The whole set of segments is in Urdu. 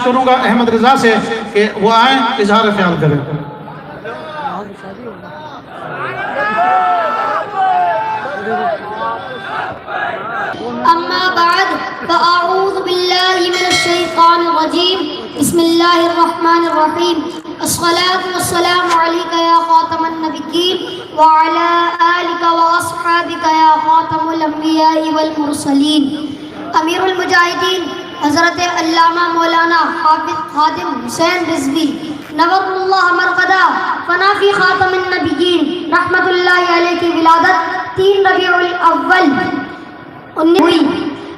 کروں گا احمد رضا سے کہ وہ آئیں اظہار خیال کریں. اما بعد فاعوذ باللہ من الشیطان الرجیم بسم اللہ الرحمن الرحیم الصلاة والسلام علیکہ یا خاتم النبیین وعلی آلک واصحابک یا خاتم الانبیاء والمرسلین. امیر المجاہدین حضرت علامہ مولانا حافظ خادم حسین رضوی نور اللہ مرقدہ فنا فی خاتم النبیین رحمت اللہ علیہ کی ولادت 3 ربیع الاول ہوئی.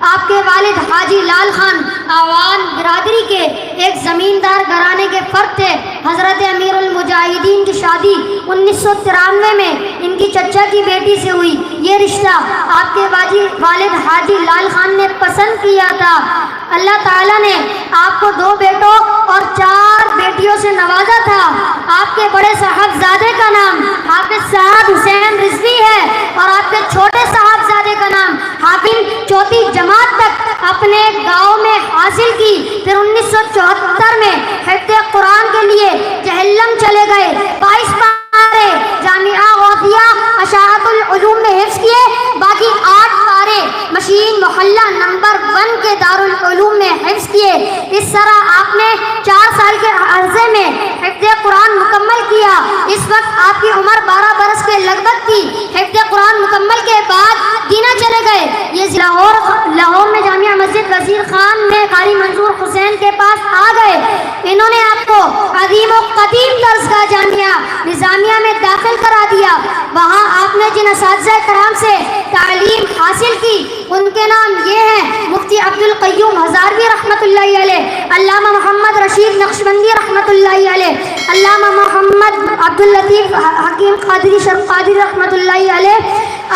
آپ کے والد حاجی لال خان آوان برادری کے ایک زمیندار گھرانے کے فرد تھے. حضرت امیر المجاہدین کی شادی 1993 میں ان کی چچا کی بیٹی سے ہوئی. یہ رشتہ آپ کے والد حاجی لال خان نے پسند کیا تھا. اللہ تعالیٰ نے آپ کو 2 بیٹوں اور 4 بیٹیوں سے نوازا تھا. آپ کے بڑے صاحبزادے کا نام حافظ سعد حسین رضوی ہے اور آپ کے چھوٹے صاحبزادے کا نام حافظ 4 جماعت تک اپنے گاؤں میں حاصل کی. پھر 1974 میں حفظ قرآن کے لیے جہلم چلے گئے. 22 پارے جامعہ غوثیہ اشاعت العلوم میں حفظ کیے. باقی 8 پارے مشین محلہ نمبر 1 کے دارالعلوم میں حفظ کیے. اس طرح آپ نے 4 سال کے عرصے میں حفظ قرآن مکمل کیا. اس وقت آپ کی عمر 12 برس کے لگ بھگ تھی. حفظ قرآن مکمل کے بعد دینا چلے گئے. یہ لاہور میں جامعہ مسجد وزیر خان میں قاری منظور حسین کے پاس آ گئے. انہوں نے آپ کو عظیم و قدیم طرز کا جامعہ نظامیہ میں داخل کرا دیا. وہاں آپ نے جن اساتذہ کرام سے تعلیم حاصل کی ان کے نام یہ ہیں: مفتی عبدالقیوم ہزاروی رحمۃ اللہ علیہ، علامہ محمد رشید نقشبندی رحمۃ اللہ علیہ، علامہ محمد عبداللطیف حکیم قادری شرف قادری رحمۃ اللہ علیہ،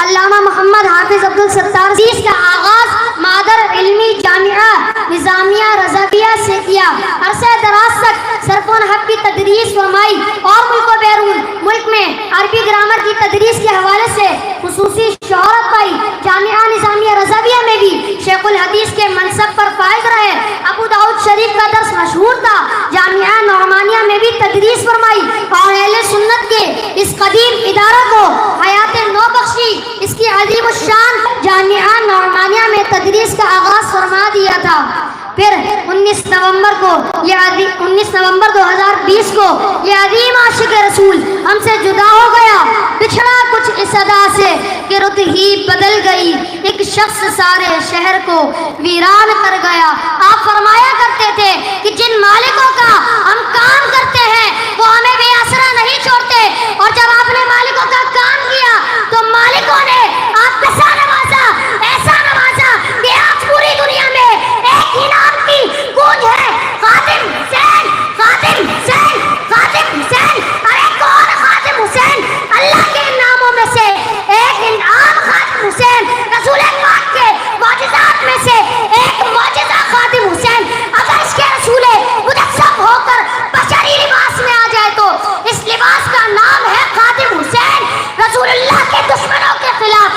علامہ محمد حافظ عبدالستار. اس کا آغاز مادر علمی جامعہ نظامیہ رضویہ سے کیا. عرصہ دراز تک صرف و نحو کی تدریس فرمائی اور ملک و بیرون ملک میں عربی گرامر کی تدریس کے حوالے سے خصوصی شہرت پائی. جامعہ نظامیہ رضویہ میں بھی شیخ الحدیث کے منصب پر فائز رہے. ابو داؤد شریف کا درس مشہور تھا. جامعہ نعمانیہ میں بھی تدریس فرمائی اور اہل سنت کے اس قدیم ادارہ کو حیات نو بخشی. اس کی عظیم الشان جامعہ نعمانیہ میں تدریس کا آغاز فرما دیا تھا. پھر 19 نومبر 2020 کو یہ عظیم عاشق رسول ہم سے جدا ہو گیا. بچھڑا کچھ اس ادا سے کہ رت ہی بدل گئی. ایک شخص سارے شہر کو ویران کر گیا. آپ فرمایا کرتے تھے کہ جن مالکوں کا ہم کام کرتے ہیں وہ ہمیں بے آسرا نہیں چھوڑتے. اور جب آپ نے مالکوں کا کام کیا تو مالکوں نے آپ کو ایسا نوازا کہ آج پوری دنیا میں ایک ہی نام کی گونج ہے: خادم حسین، خادم حسین، خادم حسین. ارے کون خادم حسین؟ اللہ کے ناموں میں سے ایک انعام خادم حسین، رسول پاک کے معجزات میں سے ایک معجزہ خادم حسین. اگر اس کے رسول مجسم ہو کر بشری لباس میں آ جائے تو اس لباس کا نام ہے خادم حسین. رسول اللہ کے دشمنوں کے خلاف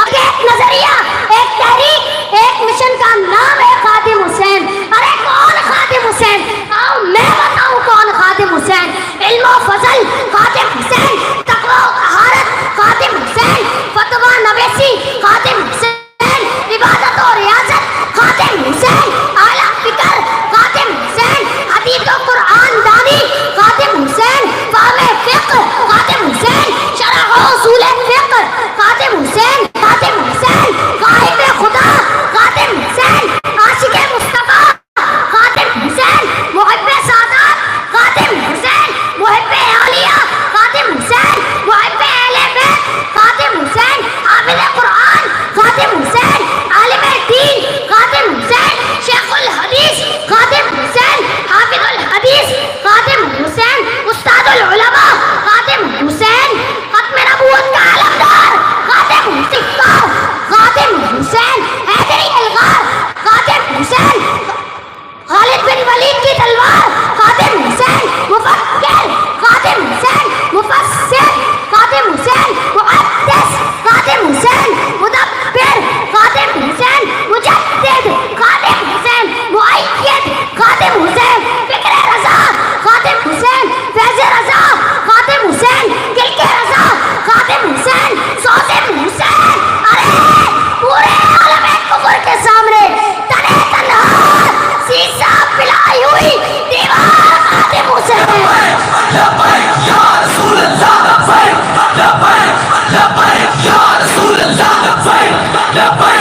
اب ایک نظریہ، ایک تحریک، ایک مشن کا نام ہے خادم حسین. ارے کون خادم حسین؟ آؤ میں بتاؤں کون خادم حسین. علم و فضل خادم حسین، تقوی و طہارت خادم حسین، فتویٰ نویسی خادم حسین، عبادت و ریاضت خادم حسین، اعلیٰ فکر خادم حسین، حدیث و قرآن دانی خادم حسین، فہم فقہ خادم حسین، شرح و اصول فقہ خادم حسین، خادم حسین، غائب خدا خادم حسین، عاشق مصطفیٰ خادم حسین، محب سادات خادم حسین، محب عالیہ خادم حسین، محب اہل بیت خادم حسین، حافظ قرآن خادم حسین، عالم دین خادم حسین، شیخ الحدیث خادم حسین، حافظ الحدیث خادم حسین، استاد العلماء خادم حسین، ختم نبوت کا علمدار خادم حسین، خادم حسین، حیدری الغار خادم حسین، خالد بن ولید کی تلوار خادم حسین، مفکر خادم حسین، مفسر خادم حسین، محدث خادم حسین، مدبر خادم حسین، مجدد خادم حسین، مؤید خادم حسین، لبیک